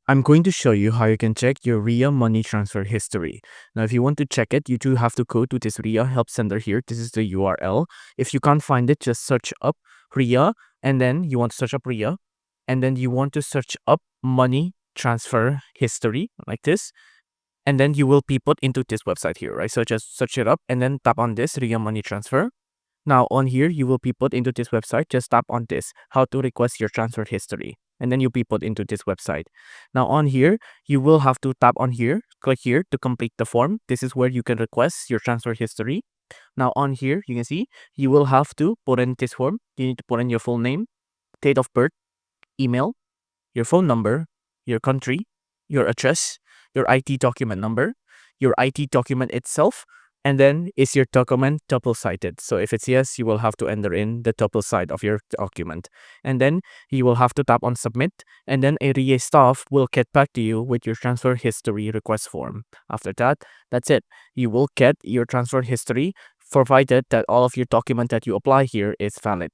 I'm going to show you how you can check your RIA money transfer history. Now, if you want to check it, you do have to go to this RIA help center here. This is the URL. If you can't find it, just search up RIA, and then you want to search up RIA, and then you want to search up money transfer history like this, and then you will be put into this website here, right? So just search it up and then tap on this RIA money transfer. Now on here, you will be put into this website. Just tap on this, how to request your transfer history. And then you'll be put into this website. Now on here, you will have to tap on here, click here to complete the form. This is where you can request your transfer history. Now on here, you can see, you will have to put in this form. You need to put in your full name, date of birth, email, your phone number, your country, your address, your ID document number, your ID document itself, and then is your document double-sided? So if it's yes, you will have to enter in the double side of your document. And then you will have to tap on submit, and then a RIA staff will get back to you with your transfer history request form. After that, that's it. You will get your transfer history provided that all of your document that you apply here is valid.